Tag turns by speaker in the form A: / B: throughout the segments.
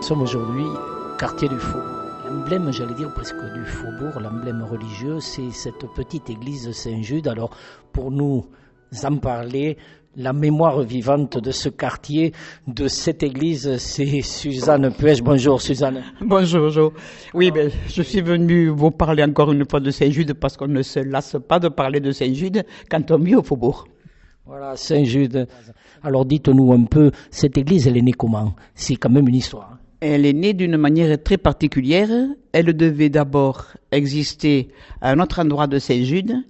A: Nous sommes aujourd'hui quartier du Faubourg. L'emblème, j'allais dire presque du Faubourg, l'emblème religieux, c'est cette petite église Saint-Jude. Alors, pour nous en parler, la mémoire vivante de ce quartier, de cette église, c'est Suzanne Puech. Bonjour Suzanne.
B: Bonjour Jo. Oui, je suis venu vous parler encore une fois de Saint-Jude parce qu'on ne se lasse pas de parler de Saint-Jude quand on vit au Faubourg.
A: Voilà, Saint-Jude. Alors dites-nous un peu, cette église, elle est née comment? C'est quand même une histoire.
B: Elle est née d'une manière très particulière. Elle devait d'abord exister à un autre endroit de Saint-Jude.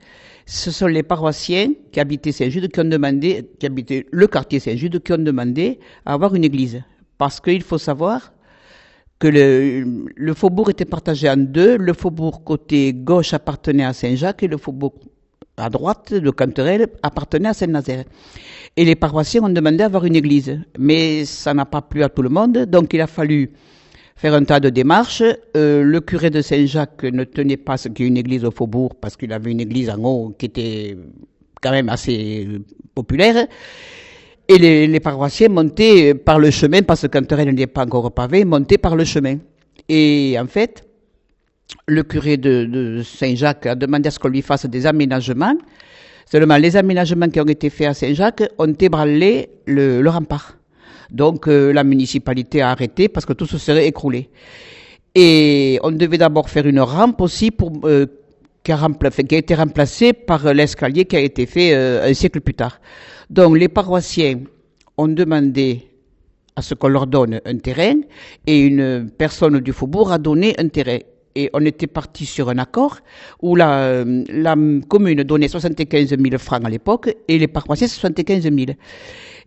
B: Ce sont les paroissiens qui habitaient Saint-Jude, qui habitaient le quartier Saint-Jude, qui ont demandé à avoir une église. Parce qu'il faut savoir que le faubourg était partagé en deux. Le faubourg côté gauche appartenait à Saint-Jacques et le faubourg à droite, le Canterel, appartenait à Saint-Nazaire. Et les paroissiens ont demandé à avoir une église. Mais ça n'a pas plu à tout le monde, donc il a fallu faire un tas de démarches. Le curé de Saint-Jacques ne tenait pas ce qu'est une église au faubourg, parce qu'il avait une église en haut qui était quand même assez populaire. Et les paroissiens montaient par le chemin, parce que Canterel n'était pas encore pavé, montaient par le chemin. Et en fait, le curé de Saint-Jacques a demandé à ce qu'on lui fasse des aménagements. Seulement, les aménagements qui ont été faits à Saint-Jacques ont ébranlé le rempart. Donc, la municipalité a arrêté parce que tout se serait écroulé. Et on devait d'abord faire une rampe aussi qui a été remplacée par l'escalier qui a été fait un siècle plus tard. Donc, les paroissiens ont demandé à ce qu'on leur donne un terrain et une personne du faubourg a donné un terrain. Et on était parti sur un accord où la commune donnait 75 000 francs à l'époque et les paroissiens 75 000.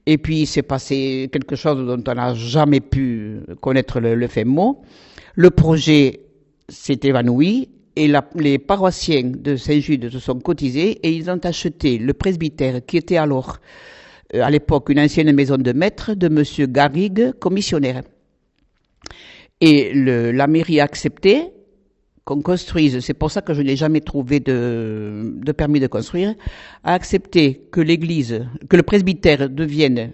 B: Et puis il s'est passé quelque chose dont on n'a jamais pu connaître le fin mot. Le projet s'est évanoui et les paroissiens de Saint-Jude se sont cotisés et ils ont acheté le presbytère qui était alors, à l'époque, une ancienne maison de maître de monsieur Garrigue, commissionnaire. Et la mairie a accepté qu'on construise, c'est pour ça que je n'ai jamais trouvé de permis de construire, a accepté que que le presbytère devienne,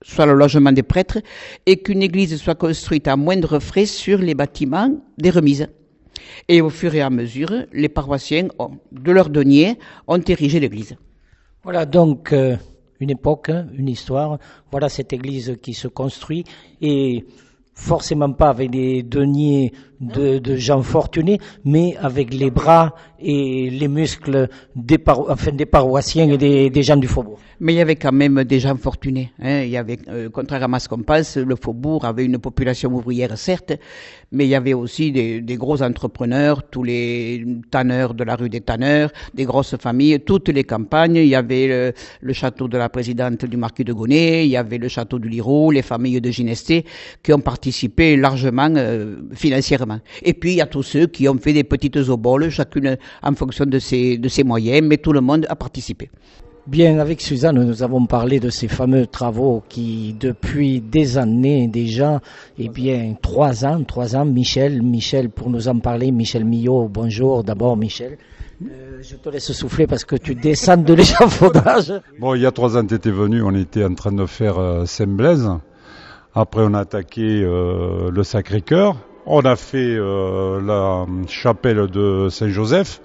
B: soit le logement des prêtres, et qu'une église soit construite à moindre frais sur les bâtiments des remises. Et au fur et à mesure, les paroissiens, de leur denier, ont érigé l'église.
A: Voilà donc une époque, une histoire. Voilà cette église qui se construit et forcément pas avec des deniers de gens fortunés, mais avec les bras et les muscles des paroissiens et des gens du faubourg.
B: Mais il y avait quand même des gens fortunés. Il y avait, contrairement à ce qu'on pense, le faubourg avait une population ouvrière, certes, mais il y avait aussi des gros entrepreneurs, tous les tanneurs de la rue des Tanneurs, des grosses familles, toutes les campagnes. Il y avait le château de la présidente du marquis de Gonnet, il y avait le château du Liraud, les familles de Ginesté, qui ont participé largement financièrement. Et puis il y a tous ceux qui ont fait des petites oboles, chacune en fonction de ses moyens, mais tout le monde a participé.
A: Bien, avec Suzanne, nous avons parlé de ces fameux travaux qui, depuis des années déjà, 3 ans, Michel, pour nous en parler, Michel Millot, bonjour, d'abord Michel. Je te laisse souffler parce que tu descends de l'échafaudage.
C: Bon, il y a 3 ans, tu étais venu, on était en train de faire Saint-Blaise. Après, on a attaqué le Sacré-Cœur. On a fait la chapelle de Saint-Joseph.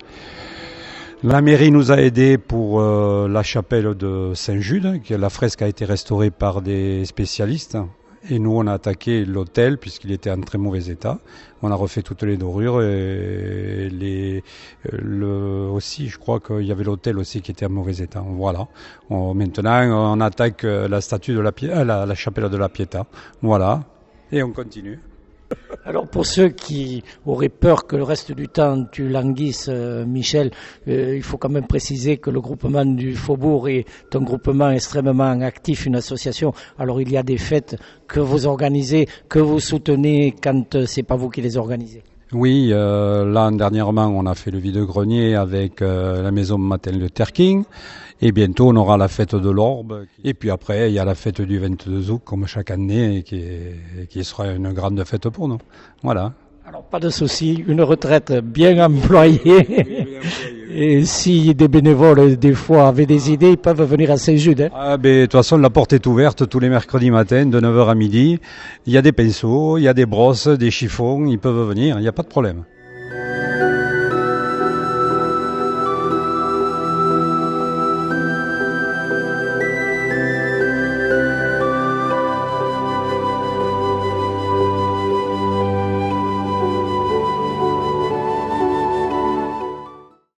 C: La mairie nous a aidés pour la chapelle de Saint-Jude, la fresque a été restaurée par des spécialistes. Et nous, on a attaqué l'hôtel puisqu'il était en très mauvais état. On a refait toutes les dorures et aussi, je crois qu'il y avait l'hôtel aussi qui était en mauvais état. Voilà. Maintenant, on attaque la statue de la chapelle de la Pietà. Voilà. Et on continue.
A: Alors pour ceux qui auraient peur que le reste du temps tu languisses, Michel, il faut quand même préciser que le groupement du Faubourg est un groupement extrêmement actif, une association. Alors il y a des fêtes que vous organisez, que vous soutenez quand c'est pas vous qui les organisez.
C: Oui, là dernièrement on a fait le vide-grenier avec la maison maternelle de Terking. Et bientôt, on aura la fête de l'Orbe. Et puis après, il y a la fête du 22 août, comme chaque année, qui sera une grande fête pour nous. Voilà.
A: Alors, pas de souci, une retraite bien employée. Et si des bénévoles, des fois, avaient des idées, ils peuvent venir à Saint-Jude. Hein.
C: Ah, ben, de toute façon, la porte est ouverte tous les mercredis matins de 9h à midi. Il y a des pinceaux, il y a des brosses, des chiffons, ils peuvent venir, il n'y a pas de problème.